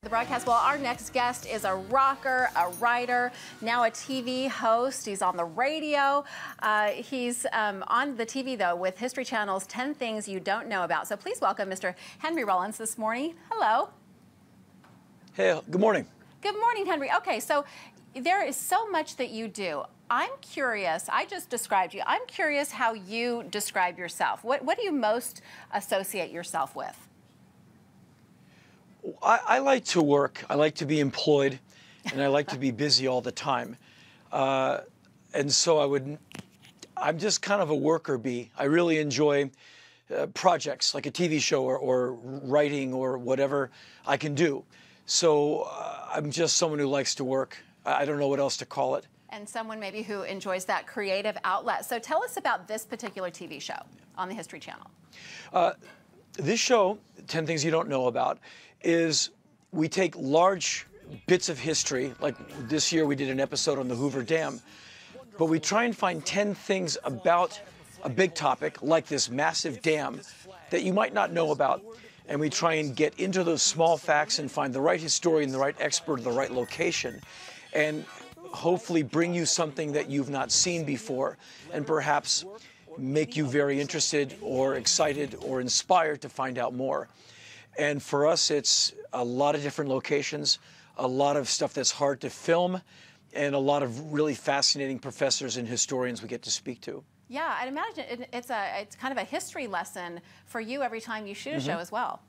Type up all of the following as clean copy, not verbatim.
The broadcast. Well, our next guest is a rocker, a writer, now a TV host. He's on the radio. He's on the TV, though, with History Channel's 10 Things You Don't Know About. So please welcome Mr. Henry Rollins this morning. Hello. Hey, good morning. Good morning, Henry. Okay, so there is so much that you do. I'm curious, I just described you. I'm curious how you describe yourself. What do you most associate yourself with? I like to work, I like to be employed, and I like to be busy all the time. And so I'm just kind of a worker bee. I really enjoy projects like a TV show or writing or whatever I can do. So I'm just someone who likes to work. I don't know what else to call it. And someone maybe who enjoys that creative outlet. So tell us about this particular TV show on the History Channel. This show, 10 Things You Don't Know About, is we take large bits of history, like this year we did an episode on the Hoover Dam, but we try and find 10 things about a big topic, like this massive dam, that you might not know about. And we try and get into those small facts and find the right historian, the right expert, the right location, and hopefully bring you something that you've not seen before, and perhaps make you very interested or excited or inspired to find out more. And for us, it's a lot of different locations, a lot of stuff that's hard to film, and a lot of really fascinating professors and historians we get to speak to. Yeah, I'd imagine it's kind of a history lesson for you every time you shoot a show as well.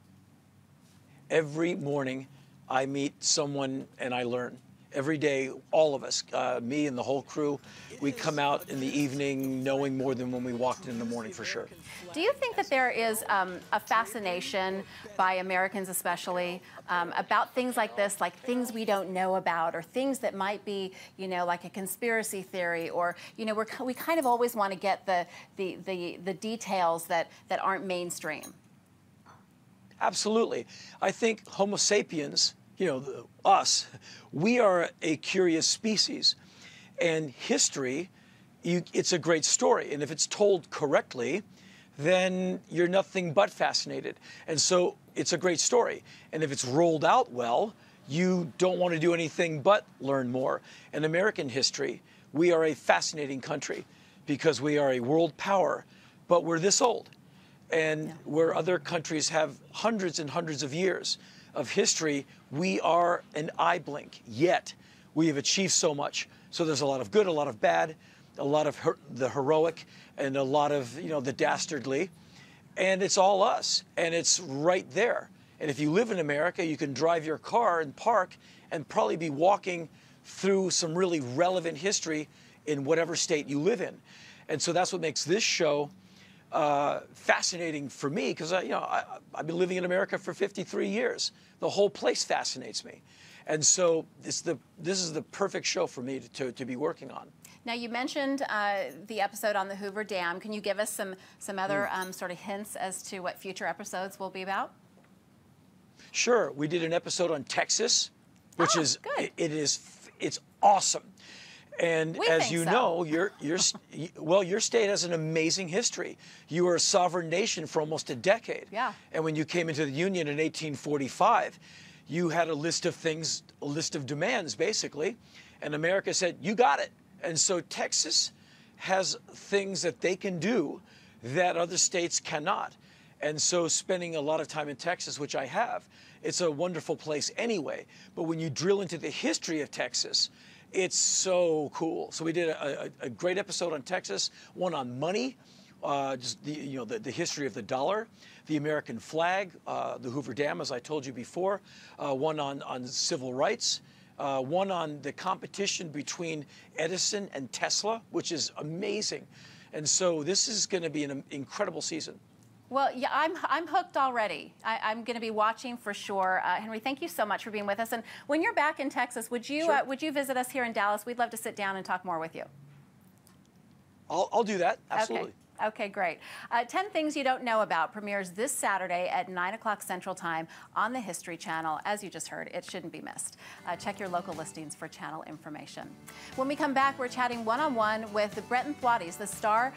Every morning, I meet someone and I learn. Every day, all of us, me and the whole crew, we come out in the evening knowing more than when we walked in the morning, for sure. Do you think that there is a fascination by Americans especially about things like this, like things we don't know about, or things that might be, you know, like a conspiracy theory, or, you know, we kind of always want to get the details that aren't mainstream? Absolutely. I think Homo sapiens, you know, us, we are a curious species. And history, it's a great story. And if it's told correctly, then you're nothing but fascinated. And so it's a great story. And if it's rolled out well, you don't want to do anything but learn more. In American history, we are a fascinating country because we are a world power, but we're this old. And where other countries have hundreds and hundreds of years of history, we are an eye blink, yet we have achieved so much. So there's a lot of good, a lot of bad, a lot of the heroic, and a lot of, you know, the dastardly. And it's all us, and it's right there. And if you live in America, you can drive your car and park and probably be walking through some really relevant history in whatever state you live in. And so that's what makes this show fascinating for me, because you know, I've been living in America for 53 years. The whole place fascinates me, and so this is the perfect show for me to be working on. Now, you mentioned the episode on the Hoover Dam. Can you give us some other sort of hints as to what future episodes will be about? Sure, we did an episode on Texas, which is good. It's awesome. And we as you know, well, your state has an amazing history. You were a sovereign nation for almost a decade. Yeah. And when you came into the Union in 1845, you had a list of things, a list of demands, basically. And America said, you got it. And so Texas has things that they can do that other states cannot. And so spending a lot of time in Texas, which I have, it's a wonderful place anyway. But when you drill into the history of Texas, it's so cool. So we did a great episode on Texas, one on money, just the history of the dollar, the American flag, the Hoover Dam, as I told you before, one on civil rights, one on the competition between Edison and Tesla, which is amazing. And so this is going to be an incredible season. Well, yeah, I'm hooked already. I'm going to be watching for sure. Henry, thank you so much for being with us. And when you're back in Texas, would you visit us here in Dallas? We'd love to sit down and talk more with you. I'll do that. Absolutely. Okay, great. 10 Things You Don't Know About premieres this Saturday at 9 o'clock Central Time on the History Channel. As you just heard, it shouldn't be missed. Check your local listings for channel information. When we come back, we're chatting one-on-one with Brenton Thwaites, the star